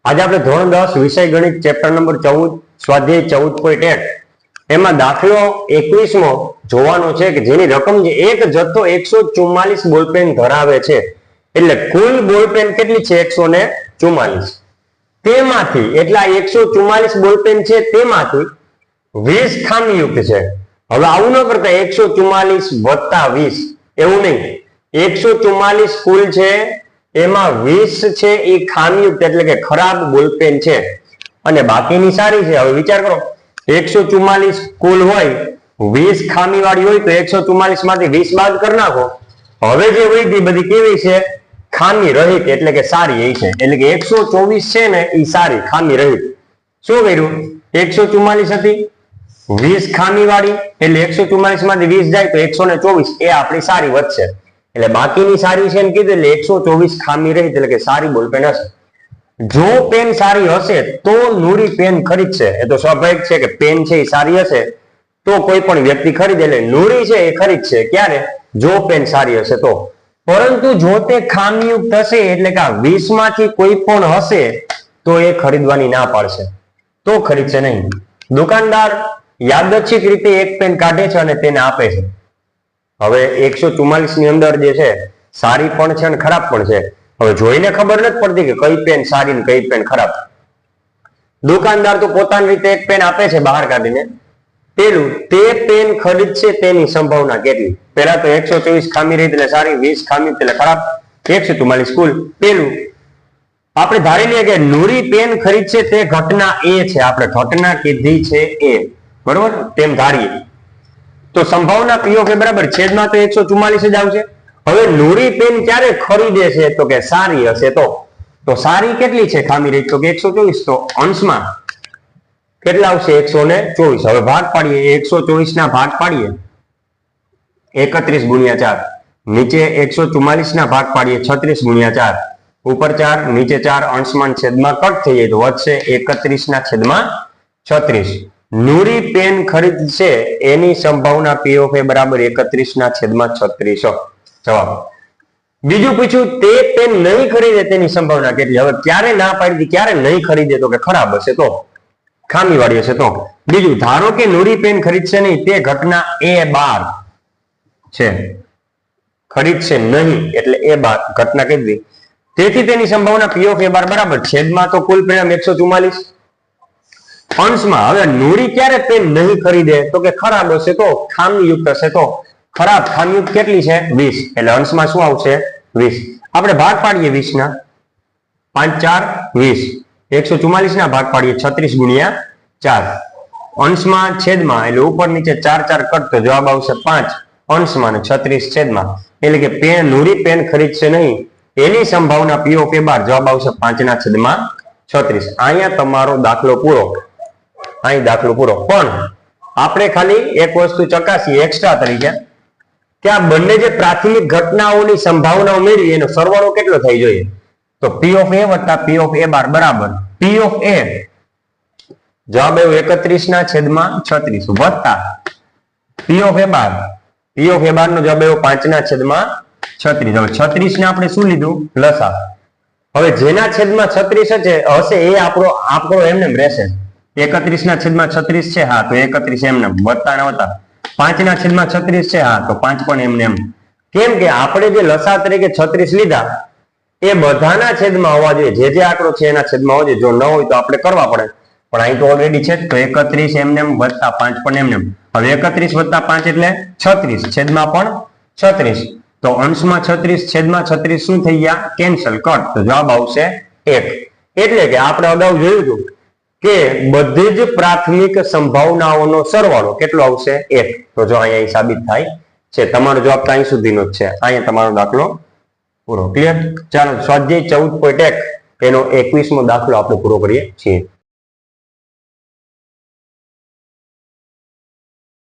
આજે આપણે ધોરણ 10 વિષય ગણિત ચેપ્ટર નંબર 14 સ્વાધ્યાય 14.1 એમાં દાખલો 21મો જોવાનો છે કે જેની રકમ જે એક જથ્થો 144 બોલપેન ધરાવે છે, એટલે કુલ બોલપેન કેટલી છે 144, તેમાંથી એટલા 144 બોલપેન છે તેમાંથી 20 ખામીયુક્ત છે. હવે આવું ન કરતા 144 વત્તા 20 એવું નહીં, 144 કુલ છે એમાં 20 છે એ ખામીયુક્ત એટલે કે ખરાબ બોલપેન છે અને બાકીની સારી છે. હવે વિચાર કરો 144 કુલ હોય, 20 ખામી વાળી હોય તો 144 માંથી 20 બાદ કરી નાખો. હવે જે વધી બધી કેવી છે? ખામી રહિત એટલે કે સારી એ છે. એટલે કે 124 છે ને એ સારી ખામી રહિત. શું કર્યું? 144 હતી 20 ખામી વાળી એટલે 144 માંથી 20 જાય તો 124 એ આપણી સારી વધશે. એટલે બાકીની સારી છે એમ કીધું એટલે 124 ખામી રહિત એટલે કે સારી બોલપેન હશે. જો પેન સારી હશે તો નૂરી પેન ખરીદશે. એ તો સ્વાભાવિક છે કે પેન છે એ સારી હશે તો કોઈ પણ વ્યક્તિ ખરીદે, એટલે નૂરી છે એ ખરીદશે. ક્યારે? જો પેન સારી હશે તો. પરંતુ જો તે ખામીયુક્ત હશે એટલે કે 20 માંથી કોઈ પણ હશે તો એ ખરીદવાની ના પાડશે, તો ખરીદશે નહીં. દુકાનદાર યાદચ્છિક રીતે એક પેન કાઢે છે અને તેને આપે છે. હવે 144 ની અંદર જે છે સારી પણ છે અને ખરાબ પણ છે. હવે જોઈને ખબર નથી પડતી કે કઈ પેન સારી ને કઈ પેન ખરાબ. દુકાનદાર તો પોતાની રીતે એક પેન આપે છે બહાર કાઢીને. પેલું તે પેન ખરીદશે તેની સંભાવના કેટલી? પહેલા તો 124 ખામી રહી એટલે સારી, 20 ખામી એટલે ખરાબ, 144 કુલ. પેલું આપણે ધારી લઈએ કે નૂરી પેન ખરીદશે તે ઘટના એ છે. આપણે ઘટના કીધી છે એ, બરોબર? તેમ ધારીએ તો સંભાવના પી ઓફ એ બરાબર છેદમાં તો 144 જ આવશે. હવે નૂરી પેન ક્યારે ખરીદે છે? તો કે સારી હશે તો સારી કેટલી છે ખામી રહી? તો કે 124. તો અંશમાં કેટલા આવશે? 124. હવે ભાગ પાડીએ, 124 ના ભાગ પાડીએ 31 ગુણ્યા 4, નીચે 144 ના ભાગ પાડીએ 36 ગુણ્યા 4, ઉપર 4 નીચે 4, અંશમાં છેદમાં કટ થઈ જાય તો વધશે 31 ના છેદમાં 36. નૂરી પેન ખરીદશે એની સંભાવના પી ઓફ એ બરાબર 31 ના છેદમાં 36. જવાબ. બીજું પૂછ્યું તે પેન નહીં ખરીદે તેની સંભાવના કેટલી? હવે ક્યારે ના પાડી, ક્યારે નહીં ખરીદે? તો કે ખરાબ હશે તો, ખામી વાળી હશે તો. બીજું, ધારો કે નૂરી પેન ખરીદશે નહીં, તે ઘટના A12 છે, ખરીદશે નહીં એટલે A12 ઘટના કીધી. તેથી તેની સંભાવના પી ઓફ A12 બરાબર છેદમાં તો કુલ પરિણામ 144 અંશમાં. હવે નૂરી ક્યારે પેન નહીં ખરીદે? તો કે ખરાબ હશે તો, ખામીયુક્ત હશે તો. ખરાબ ખામીયુક્ત કેટલી છે? 20. એટલે અંશમાં શું આવશે? 20. આપણે ભાગ પાડીએ 20 ના, 5 4 20, 144 ના ભાગ પાડીએ 36 ગુણ્યા 4, અંશમાં છેદમાં એટલે ઉપર નીચે 4 4 કટ તો જવાબ આવશે 5 અંશમાં ને 36 છેદમાં. એટલે કે પેન નૂરી પેન ખરીદશે નહીં એની સંભાવના પી ઓફ A12 જવાબ આવશે 5 ના છેદમાં 36. અહીંયા તમારો દાખલો પૂરો. અહીં દાખલો પૂરો. પણ આપણે ખાલી એક વસ્તુ ચકાસીએ એક્સ્ટ્રા તરીકે કે આ બંને જે પ્રાથમિક ઘટનાઓની સંભાવનાઓ મેળવી એનો સરવાળો કેટલો થઈ જોઈએ? તો પી ઓફ એ વત્તા પી ઓફ A12 બરાબર પી ઓફ એ જવાબ આવ્યો 31 ના છેદમાં 36 વત્તા પી of A12, P of A12 નો જવાબ આવ્યો 5 ના છેદમાં 36. હવે 36 ને આપણે શું લીધું? લસા. હવે જેના છેદમાં 36 હશે એ આપણો એમને રહેશે. 31 ના છેદમાં 36 છે, હા તો 31 એમને વત્તા ના વત્તા. 5 ના છેદમાં 36 છે, હા તો 5 પણ એમને એમ. કેમ કે આપણે જે લસા તરીકે 36 લીધા એ બધાના છેદમાં હોવા જોઈએ. જે આંકડો છે એના છેદમાં હોવો જોઈએ. જો ન હોય તો આપણે કરવા પડે, પણ અહીં તો ઓલરેડી છે તો 31 એમને એમ વત્તા 5 પણ એમને એમ. હવે 31 વત્તા 5 એટલે 36, છેદમાં પણ 36. તો અંશમાં 36 છેદમાં 36 શું થઈ ગયા? Cancel, cut. તો જવાબ આવશે 1. એટલે કે આપણે અગાઉ જોયું હતું કે બધી જ પ્રાથમિક સંભાવનાઓનો સરવાળો કેટલો આવશે? 1. તો જો અહીંયા સાબિત થાય છે. તમારો જવાબ તો અહીં સુધીનો જ છે. અહીંયા તમારો દાખલો પૂરો. ક્લિયર? ચાલો સ્વાધ્યાય 14.1 એનો 21મો દાખલો આપણે પૂરો કરીએ છીએ.